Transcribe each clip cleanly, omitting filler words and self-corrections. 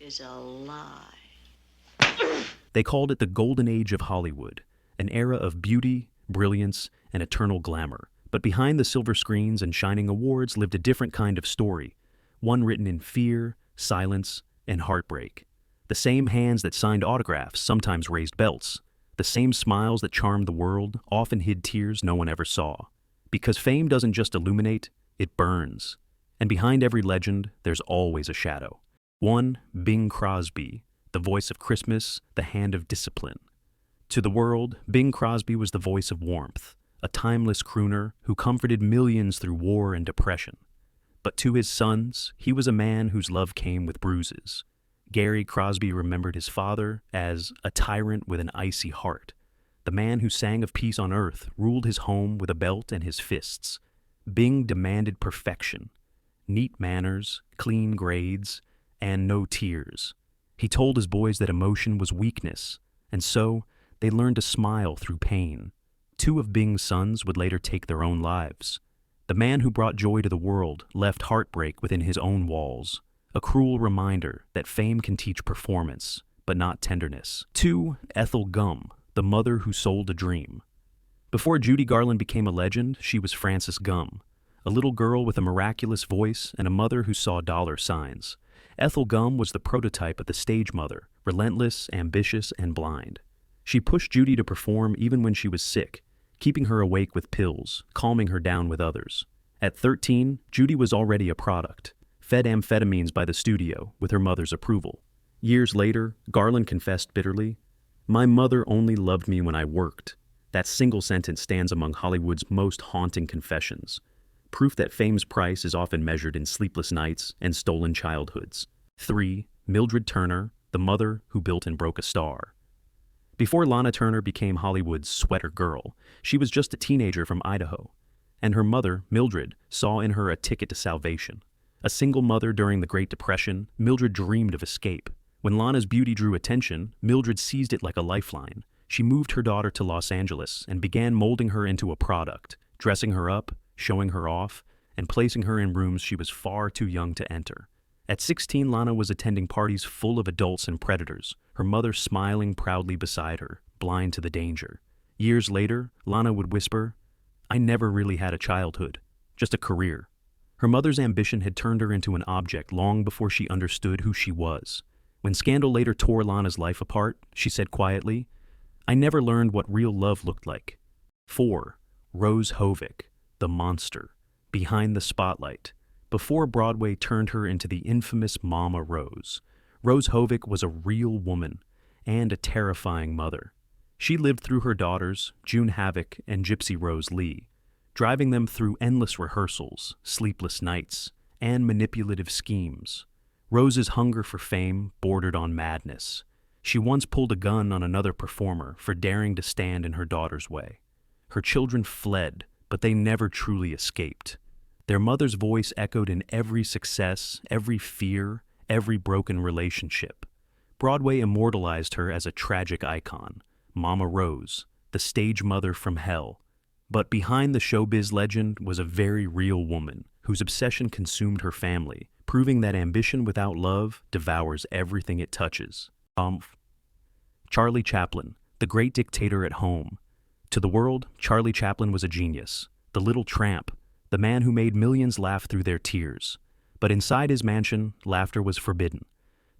is a lie. They called it the Golden Age of Hollywood, an era of beauty, brilliance, and eternal glamour. But behind the silver screens and shining awards lived a different kind of story, one written in fear, silence, and heartbreak. The same hands that signed autographs sometimes raised belts. The same smiles that charmed the world often hid tears no one ever saw. Because fame doesn't just illuminate, it burns. And behind every legend, there's always a shadow. One, Bing Crosby, the voice of Christmas, the hand of discipline. To the world, Bing Crosby was the voice of warmth, a timeless crooner who comforted millions through war and depression. But to his sons, he was a man whose love came with bruises. Gary Crosby remembered his father as a tyrant with an icy heart. The man who sang of peace on earth ruled his home with a belt and his fists. Bing demanded perfection, neat manners, clean grades, and no tears. He told his boys that emotion was weakness, and so they learned to smile through pain. Two of Bing's sons would later take their own lives. The man who brought joy to the world left heartbreak within his own walls, a cruel reminder that fame can teach performance, but not tenderness. Two, Ethel Gumm, the mother who sold a dream. Before Judy Garland became a legend, she was Frances Gumm, a little girl with a miraculous voice and a mother who saw dollar signs. Ethel Gumm was the prototype of the stage mother, relentless, ambitious, and blind. She pushed Judy to perform even when she was sick, keeping her awake with pills, calming her down with others. At 13, Judy was already a product, fed amphetamines by the studio with her mother's approval. Years later, Garland confessed bitterly, "My mother only loved me when I worked." That single sentence stands among Hollywood's most haunting confessions, proof that fame's price is often measured in sleepless nights and stolen childhoods. 3. Mildred Turner, the mother who built and broke a star. Before LanaTurner became Hollywood's sweater girl, she was just a teenager from Idaho, and her mother, Mildred, saw in her a ticket to salvation. A single mother during the Great Depression, Mildred dreamed of escape. When Lana's beauty drew attention, Mildred seized it like a lifeline. She moved her daughter to Los Angeles and began molding her into a product, dressing her up, showing her off, and placing her in rooms she was far too young to enter. At 16, Lana was attending parties full of adults and predators, her mother smiling proudly beside her, blind to the danger. Years later, Lana would whisper, "I never really had a childhood, just a career." Her mother's ambition had turned her into an object long before she understood who she was. When scandal later tore Lana's life apart, she said quietly, "I never learned what real love looked like." 4. Rose Hovick, the monster, behind the spotlight. Before Broadway turned her into the infamous Mama Rose, Rose Hovick was a real woman and a terrifying mother. She lived through her daughters, June Havoc and Gypsy Rose Lee, driving them through endless rehearsals, sleepless nights, and manipulative schemes. Rose's hunger for fame bordered on madness. She once pulled a gun on another performer for daring to stand in her daughter's way. Her children fled, but they never truly escaped. Their mother's voice echoed in every success, every fear, every broken relationship. Broadway immortalized her as a tragic icon, Mama Rose, the stage mother from hell. But behind the showbiz legend was a very real woman whose obsession consumed her family, proving that ambition without love devours everything it touches. CharlieChaplin, the great dictator at home. To the world, CharlieChaplin was a genius, the little tramp, the man who made millions laugh through their tears. But inside his mansion, laughter was forbidden.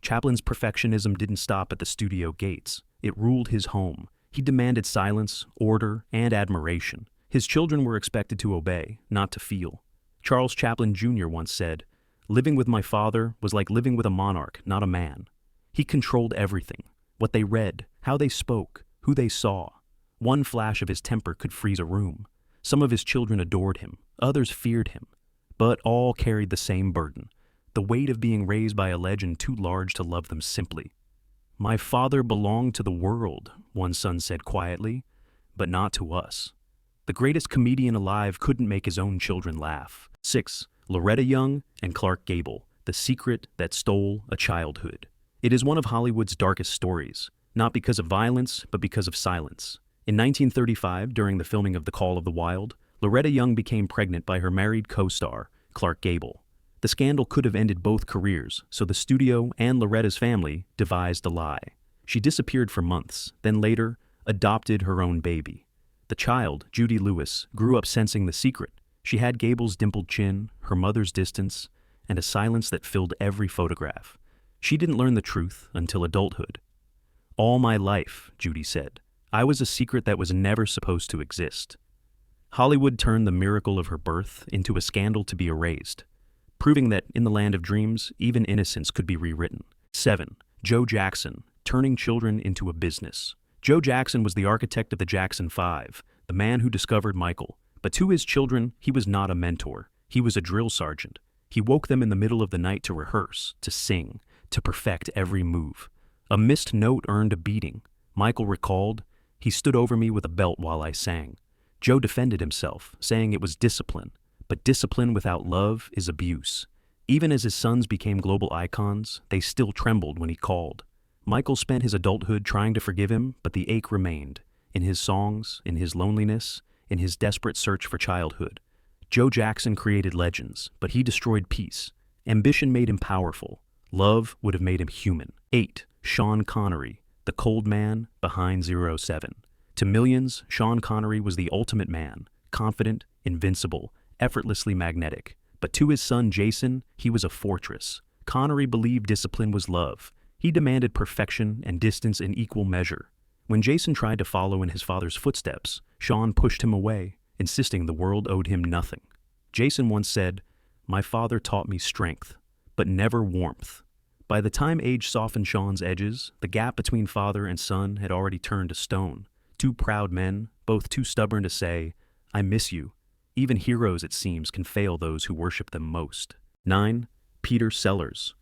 Chaplin's perfectionism didn't stop at the studio gates. It ruled his home. He demanded silence, order, and admiration. His children were expected to obey, not to feel. Charles Chaplin Jr. once said, "Living with my father was like living with a monarch, not a man." He controlled everything, what they read, how they spoke, who they saw. One flash of his temper could freeze a room. Some of his children adored him, others feared him, but all carried the same burden, the weight of being raised by a legend too large to love them simply. "My father belonged to the world," one son said quietly, "but not to us." The greatest comedian alive couldn't make his own children laugh. 6. LorettaYoung and ClarkGable, the secret that stole a childhood. It is one of Hollywood's darkest stories, not because of violence, but because of silence. In 1935, during the filming of The Call of the Wild, LorettaYoung became pregnant by her married co-star, ClarkGable. The scandal could have ended both careers, so the studio and Loretta's family devised a lie. She disappeared for months, then later adopted her own baby. The child, Judy Lewis, grew up sensing the secret. She had Gable's dimpled chin, her mother's distance, and a silence that filled every photograph. She didn't learn the truth until adulthood. "All my life," Judy said, "I was a secret that was never supposed to exist." Hollywood turned the miracle of her birth into a scandal to be erased, proving that in the land of dreams, even innocence could be rewritten. 7. Joe Jackson, turning children into a business. Joe Jackson was the architect of the Jackson 5, the man who discovered Michael. But to his children, he was not a mentor. He was a drill sergeant. He woke them in the middle of the night to rehearse, to sing, to perfect every move. A missed note earned a beating. Michael recalled, "He stood over me with a belt while I sang." Joe defended himself, saying it was discipline. But discipline without love is abuse. Even as his sons became global icons, they still trembled when he called. Michael spent his adulthood trying to forgive him, but the ache remained. In his songs, in his loneliness, in his desperate search for childhood. Joe Jackson created legends, but he destroyed peace. Ambition made him powerful. Love would have made him human. 8. Sean Connery, the cold man behind 07. To millions, Sean Connery was the ultimate man, confident, invincible, effortlessly magnetic. But to his son Jason, he was a fortress. Connery believed discipline was love. He demanded perfection and distance in equal measure. When Jason tried to follow in his father's footsteps, Sean pushed him away, insisting the world owed him nothing. Jason once said, "My father taught me strength, but never warmth." By the time age softened Sean's edges, the gap between father and son had already turned to stone. Two proud men, both too stubborn to say, "I miss you." Even heroes, it seems, can fail those who worship them most. 9. Peter Sellers.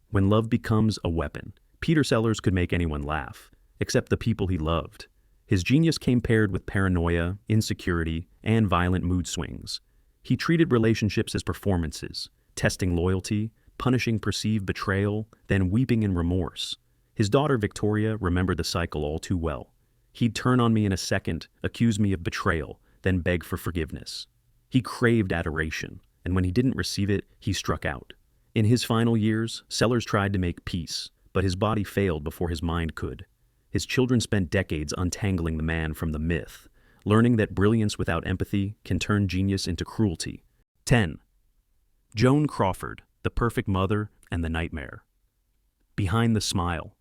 When love becomes a weapon, Peter Sellers could make anyone laugh, except the people he loved. His genius came paired with paranoia, insecurity, and violent mood swings. He treated relationships as performances, testing loyalty, punishing perceived betrayal, then weeping in remorse. His daughter Victoria remembered the cycle all too well. He'd turn on me in a second, accuse me of betrayal, then beg for forgiveness. He craved adoration, and when he didn't receive it, he struck out. In his final years, Sellers tried to make peace, but his body failed before his mind could. His children spent decades untangling the man from the myth, learning that brilliance without empathy can turn genius into cruelty. 10. Joan Crawford, the perfect mother and the nightmare. Behind the smile.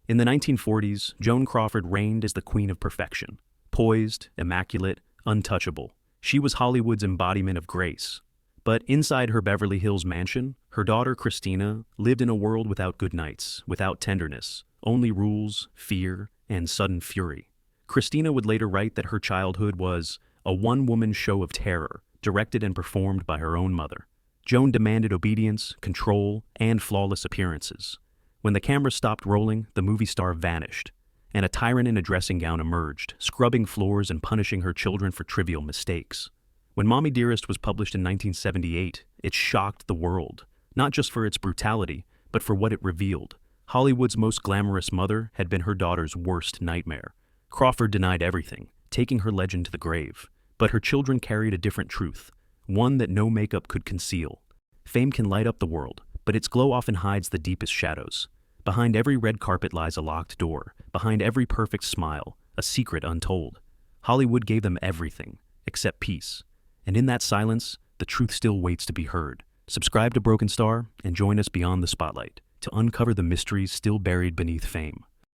In the 1940s, Joan Crawford reigned as the queen of perfection. Poised, immaculate, untouchable. She was Hollywood's embodiment of grace. But inside her Beverly Hills mansion, her daughter Christina lived in a world without good nights, without tenderness, only rules, fear, and sudden fury. Christina would later write that her childhood was a one-woman show of terror, directed and performed by her own mother. Joan demanded obedience, control, and flawless appearances. When the camera stopped rolling, the movie star vanished, and a tyrant in a dressing gown emerged, scrubbing floors and punishing her children for trivial mistakes. When Mommy Dearest was published in 1978, it shocked the world, not just for its brutality, but for what it revealed. Hollywood's most glamorous mother had been her daughter's worst nightmare. Crawford denied everything, taking her legend to the grave. But her children carried a different truth, one that no makeup could conceal. Fame can light up the world, but its glow often hides the deepest shadows. Behind every red carpet lies a locked door. Behind every perfect smile, a secret untold. Hollywood gave them everything, except peace. And in that silence, the truth still waits to be heard. Subscribe to Broken Star and join us beyond the spotlight to uncover the mysteries still buried beneath fame.